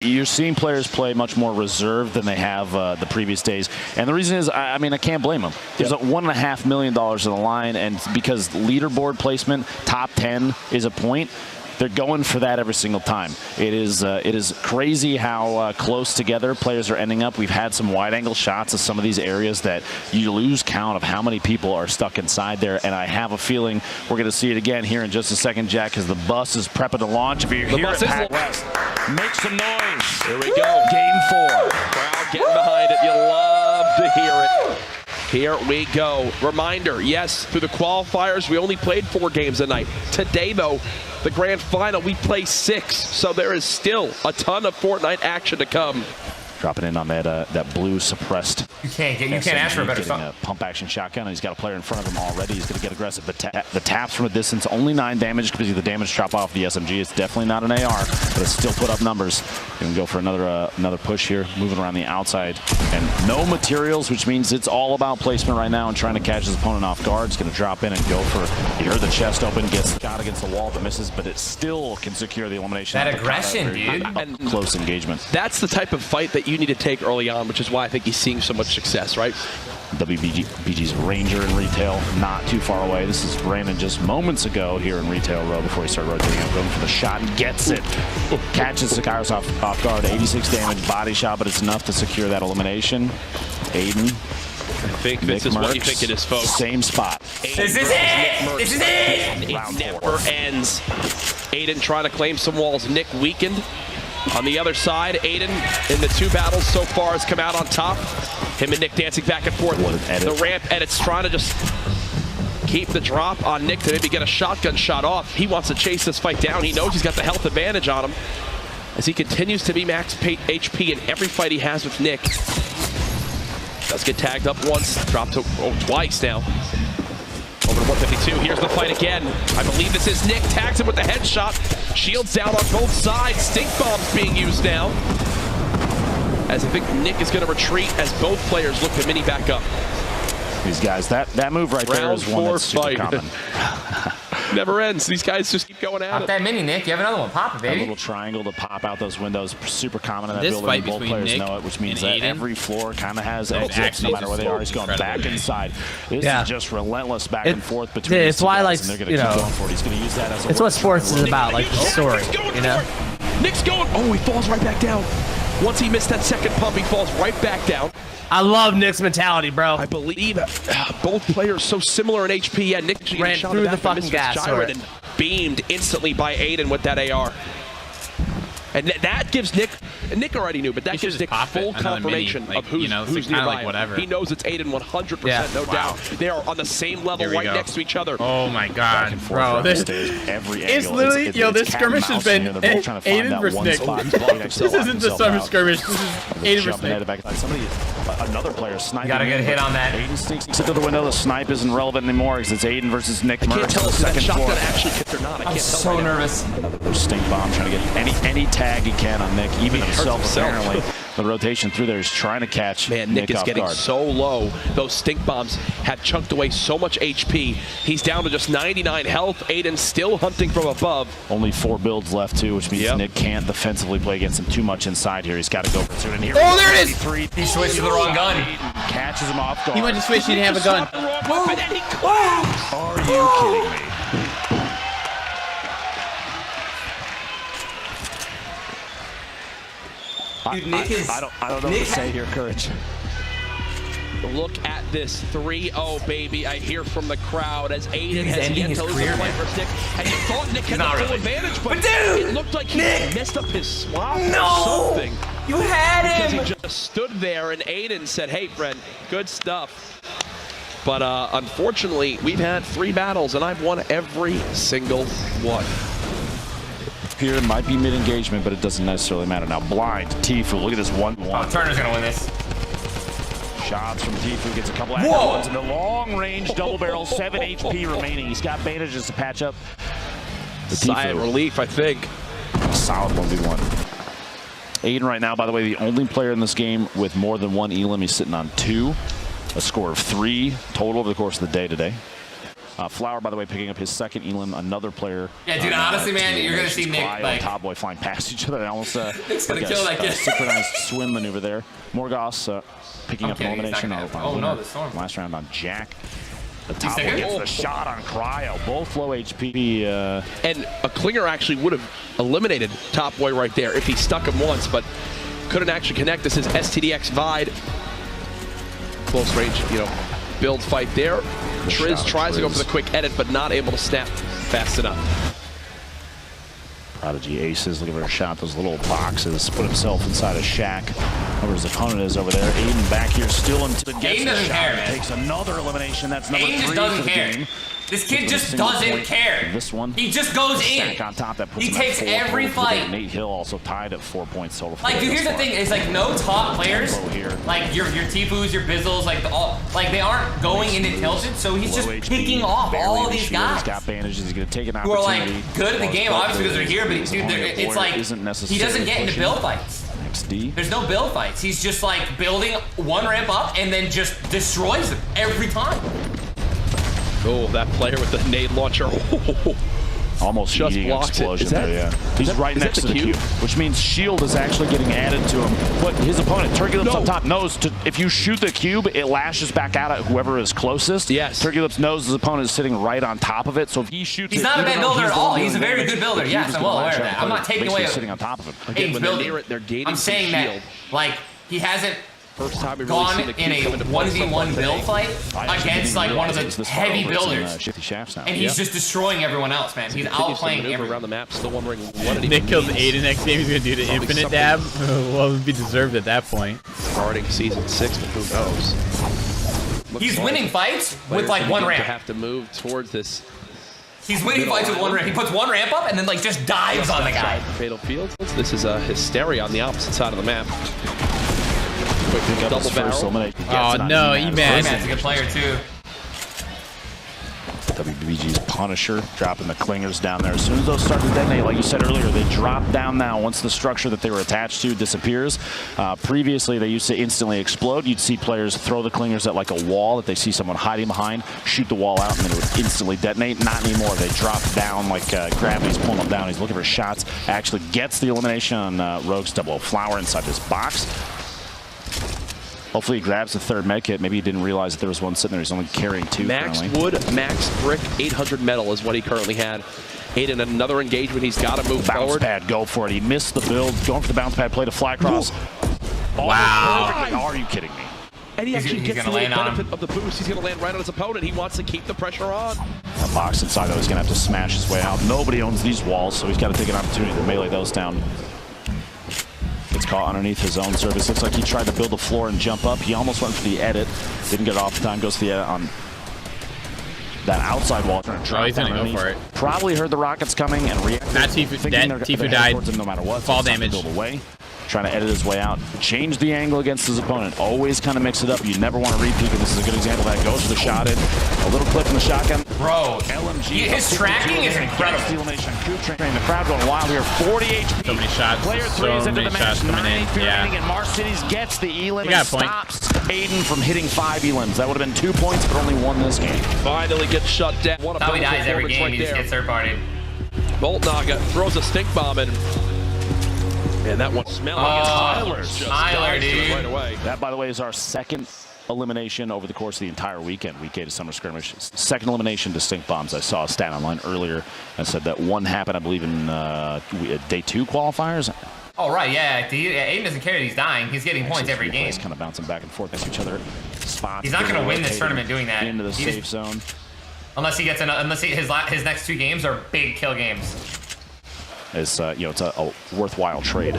You're seeing players play much more reserved than they have the previous days. And the reason is, I mean, I can't blame them. There's $1.5 million in the line, and because leaderboard placement, top 10 is a point, they're going for that every single time. It is crazy how close together players are ending up. We've had some wide-angle shots of some of these areas that you lose count of how many people are stuck inside there, and I have a feeling we're going to see it again here in just a second, Jack, because the bus is prepping to launch. If you're here at PAX West, make some noise. Here we go. Game 4. Crowd getting behind it. You love to hear it. Here we go. Reminder, yes, through the qualifiers, we only played 4 games a night. Today, though, the grand final, we play 6. So there is still a ton of Fortnite action to come. Dropping in on that blue suppressed. You can't ask for a better shot. A pump action shotgun, and he's got a player in front of him already. He's going to get aggressive. But the taps from a distance, only 9 damage because of the damage drop off the SMG. It's definitely not an AR, but it's still put up numbers. Going to go for another push here, moving around the outside. And no materials, which means it's all about placement right now and trying to catch his opponent off guard. He's going to drop in and go for, you heard the chest open, gets shot against the wall, but misses, but it still can secure the elimination. That aggression, dude. And close engagement. That's the type of fight that you need to take early on, which is why I think he's seeing so much success, right? WBG's Ranger in retail, not too far away. This is Brandon just moments ago here in retail row before he started rotating up, going for the shot and gets it. Catches SKIRMISH off guard, 86 damage, body shot, but it's enough to secure that elimination. Aiden. I think this is what you think it is, folks. Same spot. This is it! This is it! It never ends. Aiden trying to claim some walls. Nick weakened. On the other side, Aiden in the 2 battles so far has come out on top. Him and Nick dancing back and forth. The ramp edits trying to just keep the drop on Nick to maybe get a shotgun shot off. He wants to chase this fight down. He knows he's got the health advantage on him as he continues to be max HP in every fight he has with Nick. Does get tagged up once, dropped to twice now. Over to 152, here's the fight again. I believe this is Nick, tags him with the headshot. Shields down on both sides, stink bombs being used now. As I think Nick is gonna retreat as both players look to mini back up. These guys, that move right there is one that's super common. Never ends. These guys just keep going at it. Pop that mini, Nick. You have another one. Pop it, baby. A little triangle to pop out those windows. Super common in that building. Both players know it, which means that every floor kind of has exits, no matter where they are. He's going back inside. This is just relentless back and forth between these two guys, and they're going to keep going for it. He's going to use that as a... It's what sports is about, like the story, you know? Nick's going... Oh, he falls right back down. Once he missed that second pump, he falls right back down. I love Nick's mentality, bro. I believe both players so similar in HP. Yeah, Nick ran through the fucking gas and beamed instantly by Aiden with that AR. And that gives Nick, Nick already knew, but that gives Nick full confirmation of who's nearby. He knows it's Aiden 100%, no doubt. They are on the same level right next to each other. Oh my god, bro. It's literally, this skirmish has been Aiden versus Nick. This isn't the summer skirmish, this is Aiden versus Nick. Another player sniping. Got a good hit on that. Aiden sneaks into the window. The snipe isn't relevant anymore because it's Aiden versus Nick. I can't tell if that shotgun actually hit or not. I'm so nervous. Another stink bomb trying to get any tag he can on Nick, even himself apparently. The rotation through there is trying to catch Nick is getting guard. So low. Those stink bombs have chunked away so much HP. He's down to just 99 health. Aiden still hunting from above. Only 4 builds left too, which means Nick can't defensively play against him too much inside here. He's got to go for it in here. Oh, there it is! He switched to the wrong gun. Catches him off guard. He went to switch, he didn't have a gun. Are you kidding me? Dude, Nick is... I don't know what to say here, Courage. Look at this 3-0, baby. I hear from the crowd as Aiden has ending his career, and you thought Nick had the full advantage, but dude, it looked like he messed up his swap or something. You had him! Because he just stood there and Aiden said, hey, friend, good stuff. But unfortunately, we've had 3 battles and I've won every single one. Here might be mid-engagement, but it doesn't necessarily matter. Now, blind, Tfue, look at this 1-1. Oh, Turner's gonna win this. Shots from Tfue, gets a couple of ones in the long-range double barrel, 7 HP remaining. He's got bandages to patch up. The sigh of relief, I think. Solid 1v1. Aiden right now, by the way, the only player in this game with more than 1 elim. He's sitting on 2. A score of 3 total over the course of the day today. Flower, by the way, picking up his second elim. Another player. Yeah, dude. Honestly, man, you're gonna see Nick like Top Boy flying past each other. Almost Nick's gonna kill that kid. synchronized swim maneuver there. Morgoth picking up an elimination. Oh no, the storm. Last round on Jack. The Top Boy gets the shot on Cryo. Both low HP. And a Klinger actually would have eliminated Top Boy right there if he stuck him once, but couldn't actually connect. This is STDX Vide. Close range, build fight there. Triz tries to go for the quick edit, but not able to snap fast enough. Prodigy Aces looking for a shot. Those little boxes. Put himself inside a shack. Where his opponent is over there. Aiden back here still until it gets Aiden doesn't care, man. Takes another elimination. That's number 3 Aiden just for doesn't the care. game. This kid just doesn't care. This one. He just goes in. On top, that puts he him at takes 4 every total. fight. Nate Hill also tied at 4 points total. Like, dude, here's the thing: is like no top players, like your Tifus, your Bizzles, like they aren't going into tilted, so he's just picking off all these guys. He's got bandages. He's gonna take an who are opportunity. like good at the game, obviously because they're here, but dude, it's like he doesn't get into build fights. XD. There's no build fights. He's just like building one ramp up and then just destroys them every time. Oh, that player with the nade launcher. Almost just blocks explosion it. there, yeah. He's right next to the cube, which means shield is actually getting added to him. But his opponent, Turkey up top, knows if you shoot the cube, it lashes back out at whoever is closest. Yes. Turkey Lips knows his opponent is sitting right on top of it, so if he shoots he's not a bad builder at all. He's a very good builder. Yes, I'm well aware of that. I'm not taking away sitting on top of him. Again, when building. they're near it, they're gaining I'm saying that, shield. like, he hasn't First time we've gone really in a 1v1 build fight against like one of the heavy builders, and he's just destroying everyone else, man. He's outplaying everyone around the map. Still wondering what did he Nick kills Aiden next game. He's gonna do the infinite dab. Well, it would be deserved at that point. Starting season 6, but who knows? He's winning fights with like one ramp. Have to move towards this. He's winning fights with one ramp. He puts one ramp up and then like just dives on the guy. Fatal Fields. This is Hysteria on the opposite side of the map. Quick double barrel. Oh no, E-Man. E-Man's a good player too. WBG's Punisher dropping the clingers down there. As soon as those start to detonate, like you said earlier, they drop down now once the structure that they were attached to disappears. Previously, they used to instantly explode. You'd see players throw the clingers at like a wall that they see someone hiding behind, shoot the wall out, and then it would instantly detonate. Not anymore. They drop down like Gravity's pulling them down. He's looking for shots. Actually gets the elimination on Rogue's double flower inside this box. Hopefully he grabs the third med kit. Maybe he didn't realize that there was one sitting there. He's only carrying 2 Max currently. wood, max brick, 800 metal is what he currently had. Aiden, another engagement. He's got to move forward. Bounce pad, go for it. He missed the build. Going for the bounce pad play to fly across. Wow. Are you kidding me? And he actually gets the land benefit of the boost. He's going to land right on his opponent. He wants to keep the pressure on. A box inside, though, he's going to have to smash his way out. Nobody owns these walls, so he's got to take an opportunity to melee those down. Gets caught underneath his own service. Looks like he tried to build a floor and jump up. He almost went for the edit. Didn't get it off in time. Goes for the edit on that outside wall. Trying to drop he's gonna go for it. Probably heard the rockets coming and reacted. That Tifu died. No matter what. Fall damage. Build away. Trying to edit his way out. Change the angle against his opponent. Always kind of mix it up. You never want to repeat it. This is a good example of that. Goes for the shot in. A little clip from the shotgun. Bro, LMG. his tracking is incredible. The crowd going wild here. 40 HP. So many shots. Player 3 So is into many the shots match. coming 9 in. Yeah. and Marcities gets the elim You and got a point. stops Aiden from hitting 5 elims. That would have been 2 points, but only 1 this game. Finally gets shut down. What a That's how he dies every performance game. right He just there. gets third party. Boltnaga throws a stink bomb in. And that one smelling Tyler, dude. right away. That, by the way, is our second elimination over the course of the entire weekend. Week 8 of Summer Skirmish. Second elimination to stink bombs. I saw a stat online earlier and said that one happened, I believe, in day 2 qualifiers. Oh, right, yeah. Aiden doesn't care that he's dying. He's getting points every game. Kind of bouncing back and forth against each other. Spots. He's not going to win this tournament doing that. Into the safe zone. Unless he gets his next 2 games are big kill games. It's it's a worthwhile trade.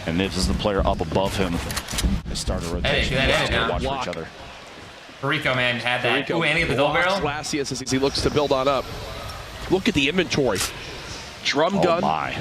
And if this is the player up above him, they start a rotation. Watch for each other. Rico, man, had that. Ooh, and he had the double barrel. Lassius as he looks to build on up. Look at the inventory. Drum gun. Oh my.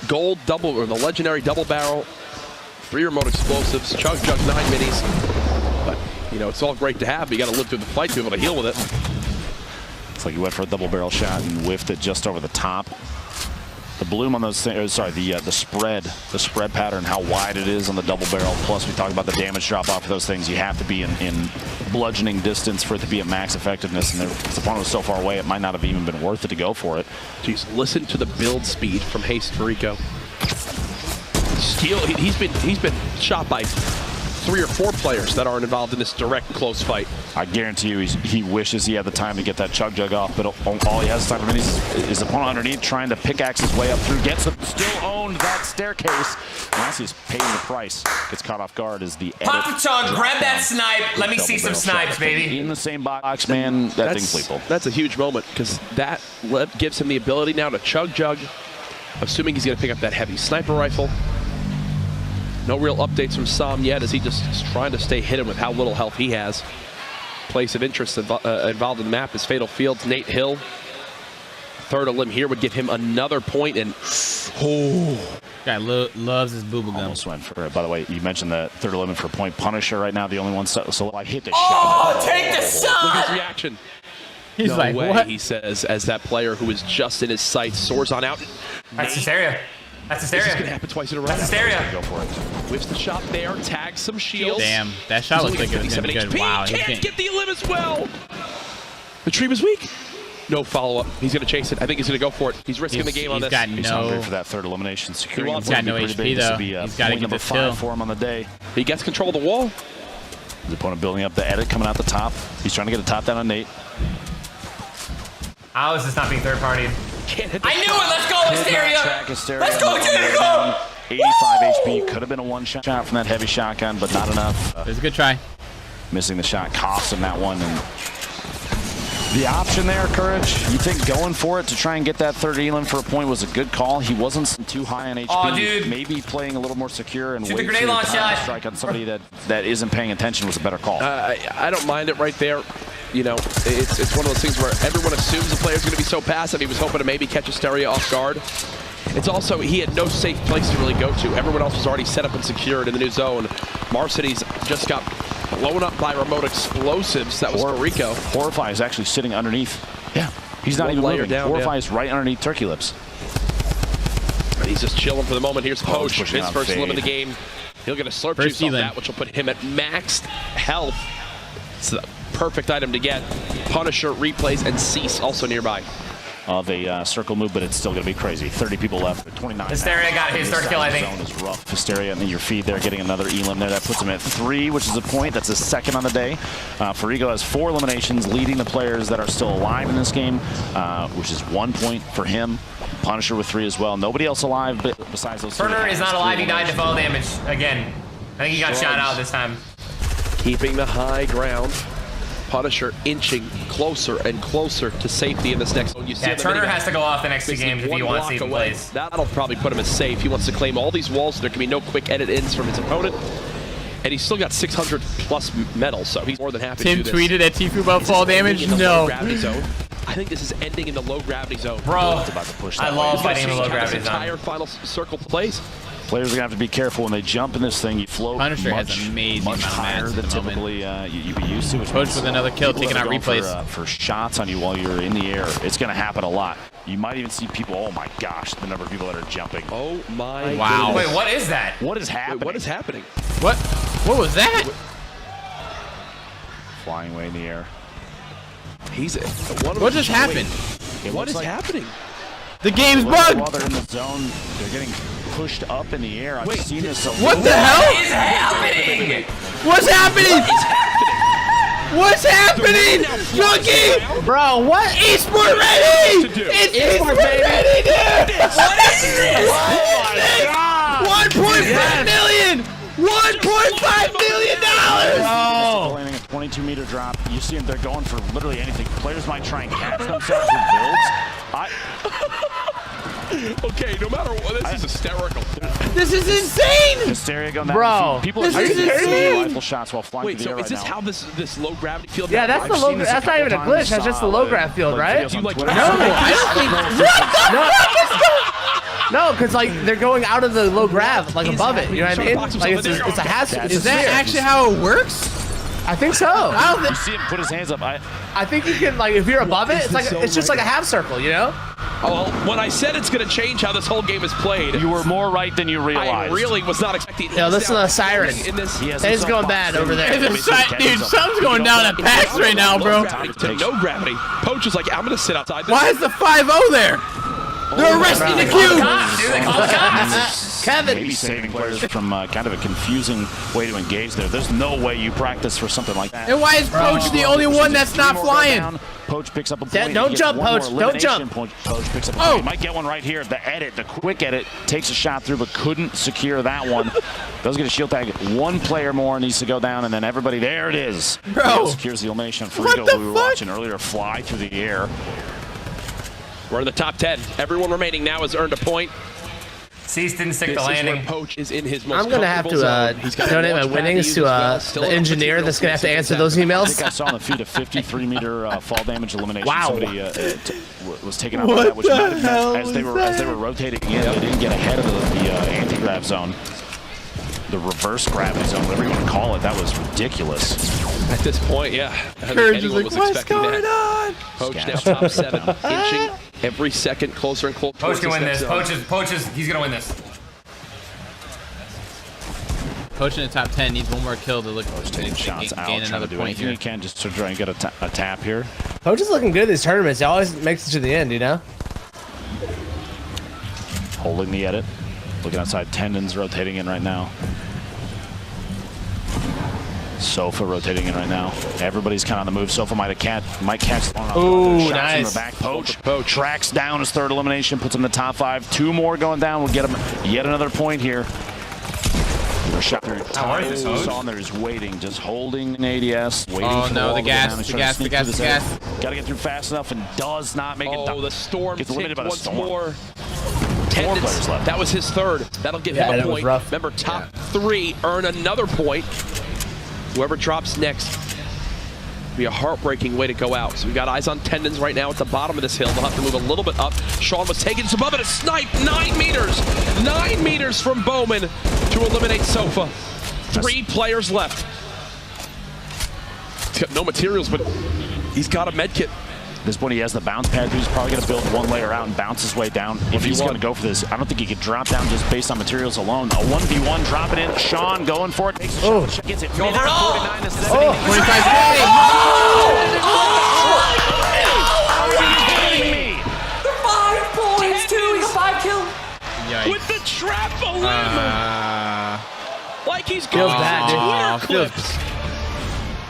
Gold double, or the legendary double barrel. 3 remote explosives. Chug 9 minis. But, it's all great to have, but you got to live through the fight to be able to heal with it. It's like he went for a double barrel shot and whiffed it just over the top. The bloom on those things, sorry, the spread pattern, how wide it is on the double barrel. Plus, we talked about the damage drop off of those things. You have to be in bludgeoning distance for it to be at max effectiveness. And if the opponent was so far away, it might not have even been worth it to go for it. Jeez, listen to the build speed from Haste Farico. Steal. He's been shot by 3 or 4 players that aren't involved in this direct close fight. I guarantee you he wishes he had the time to get that chug jug off, but all he has time for is his opponent underneath trying to pickaxe his way up through, gets him, still owned that staircase. Nasty's paying the price. Gets caught off guard as the edit. Papa Chug, grab that snipe. Let me see some snipes, baby. In the same box, man, thing's lethal. That's a huge moment because that gives him the ability now to chug jug, assuming he's going to pick up that heavy sniper rifle. No real updates from Sam yet as he just is trying to stay hidden with how little health he has. Place of interest involved in the map is Fatal Fields. Nate Hill. Third limb here would give him another point, and Guy loves his boo-boo gum. Almost went for it. By the way, you mentioned the third limit for point. Punisher right now, the only one. So I hit the shot. Oh, take the shot! Look at his reaction. He's no like, way, what? he says, as that player who is just in his sights soars on out. That's hysteria. That's hysteria. This is going to happen twice in a row. That's hysteria. Go for it. Whips the shot there, tags some shields. Damn, that shot looks like it was going to be good. HP. Wow. Can't get the limb as well. The tree was weak. No follow-up. He's going to chase it. I think he's going to go for it. He's risking the game on this. He's hungry for that third elimination. Securing He's got no HP, though. He's got to get this kill. For him on the day. He gets control of the wall. His opponent building up the edit, coming out the top. He's trying to get a top down on Nate. How is this not being third-partied? I knew it! Let's go, Hysteria! Let's go, Jericho! 85 HP. Could have been a one-shot from that heavy shotgun, but not enough. It was a good try. Missing the shot cost him that one. And the option there, Courage, you think going for it to try and get that third elim for a point was a good call? He wasn't too high on HP. Oh, dude. Maybe playing a little more secure and Shoot the wait grenade for launch shot. strike on somebody that isn't paying attention was a better call. I don't mind it right there. You know, it's one of those things where everyone assumes the player's going to be so passive. He was hoping to maybe catch Hysteria off guard. It's also, he had no safe place to really go to. Everyone else was already set up and secured in the new zone. Marcity's just got blown up by remote explosives. That was Rico. Horrify is actually sitting underneath. Yeah, he's not even moving. Horrify is right underneath Turkey Lips. And he's just chilling for the moment. Here's Posh, his first limb of the game. He'll get a slurp juice off that, which will put him at maxed health. It's the perfect item to get. Punisher, replays, and Cease also nearby. Of a circle move, but it's still going to be crazy. 30 people left. 29. Hysteria got his third kill, I think. Zone is rough. Hysteria in your feed there, getting another elim there. That puts him at 3, which is a point. That's his second on the day. Farigo has 4 eliminations, leading the players that are still alive in this game, which is 1 point for him. Punisher with 3 as well. Nobody else alive besides those 3. Turner is not alive. He died to fall damage again. I think he got shot out this time. Keeping the high ground. Punisher inching closer and closer to safety in this next one. You see Turner has to go off the next 2 games if he wants to even plays. That'll probably put him as safe. He wants to claim all these walls so there can be no quick edit ins from his opponent. And he's still got 600 plus medals, so he's more than happy to do this. Tim tweeted at Tifu about fall damage. No. Gravity zone. I think this is ending in the low gravity zone. Bro, I love fighting in the low gravity zone. Entire final circle plays. Players are going to have to be careful when they jump in this thing. You float Punisher much higher than typically you'd be used to. Push with another kill, taking out replays. For shots on you while you're in the air. It's going to happen a lot. You might even see people, oh my gosh, the number of people that are jumping. Oh my wow. goodness. Wait, what is that? What is happening? Wait, what is happening? What was that? Flying away in the air. What just happened? What is happening? The game's bugged! While they're in the zone, they're getting pushed up in the air. I've seen this. What the hell? What is happening? What's happening? What's happening? Junkie! Bro, what? Esport ready! It's Esport ready, dude! What is this? What is this? 1.5 million! $1.5 million! Oh. Landing a 22-meter drop. You see them, they're going for literally anything. Players might try and catch themselves with builds. Okay, no matter what, this is hysterical. This is insane! Hysteria going that Bro, people this are is shooting insane! rifle shots while flying Wait, through the air so is this right now. how this low gravity field? Yeah, that's the low. That's not even a glitch. That's just the low grav field, right? Do you like? No, I don't think. What the fuck? No, because like they're going out of the low grav, like above it. You know what I mean? Like it's a hazard. Is that actually how it works? I think so. I don't You see him put his hands up. I think you can like if you're above it, it's just like a half circle, you know? Well, when I said it's going to change how this whole game is played, You were more right than you realized. I really was not expecting. Yo, listen to the siren. It's going bad over there. Dude, something's going down at PAX right now, bro. No gravity. Poach is like, I'm going to sit outside. Why is the 5-0 there? They're arresting the cube. Kevin. Maybe saving players from kind of a confusing way to engage there. There's no way you practice for something like that. And why is Poach the only one that's not flying? Poach picks up a point. Don't jump, Poach. Don't jump. Poach picks up a point. He might get one right here. The edit, the quick edit, takes a shot through, but couldn't secure that one. Does get a shield tag. One player more needs to go down, and then everybody, there it is. Bro. Secures the elimination. Frito, who we were watching earlier, fly through the air. We're in the top 10. Everyone remaining now has earned a point. Cease didn't stick This the is landing. where Poach is in his most I'm gonna have to donate my winnings to the engineer that's gonna have to answer those I emails. think I saw on the feed a 53-meter fall damage elimination. Wow. Somebody was taken out by that, which might have been, as they were rotating in, they didn't get ahead of the anti-grav zone. The reverse gravity zone, whatever you want to call it, that was ridiculous. At this point, yeah. Courage is like, what's going on? Poach now top 7, inching every second closer and closer. Poach can win this. Poach is, he's gonna win this. Poach in the top 10 needs one more kill to look Taking shots out, gain trying another to do point anything here. you can just to try and get a tap here. Poach is looking good in these tournaments. He always makes it to the end, you know? Holding the edit. Looking outside, Tendons rotating in right now. Sofa rotating in right now. Everybody's kind of on the move. Sofa might catch Ooh, shots nice. from the back. Poach tracks down his third elimination, puts him in the top 5. 2 more going down will get him yet another point here. Shot through time. On there is waiting, just holding an ADS, waiting for the wall to go down and trying to sneak through this area. Gotta get through fast enough and does not make it. Oh, the storm gets eliminated by the once storm. more. 4 players left. That was his third. That'll give him a that was point. rough. Remember, top 3 earn another point. Whoever drops next be a heartbreaking way to go out. So we got eyes on Tendons right now at the bottom of this hill. They'll have to move a little bit up. Sean was taking some above it, a snipe, 9 meters. 9 meters from Bowman to eliminate Sofa. 3 players left. He's got no materials, but he's got a med kit. At this point, he has the bounce pad. He's probably going to build 1 layer out and bounce his way down. If he's going to go for this, I don't think he could drop down just based on materials alone. A 1v1, drop it in. Sean going for it. Takes a shot. Gets it. Go for it all. 49 to 70. 25K. Are you kidding me? 5 points, too. He's 5 kills. Yikes. With the trampoline! Like he's Feels going bad, to dude. Twitter clips.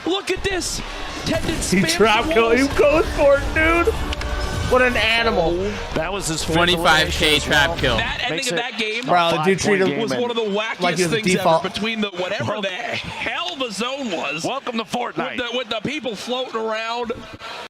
Look at this. Tendons He trap kill. He goes for it, dude. What an animal. That was his 25K trap kill. That ending of that game Bro, the dude treated him was one of the wackiest like he was a things default. ever between the whatever the hell the zone was. Welcome to Fortnite. With the people floating around.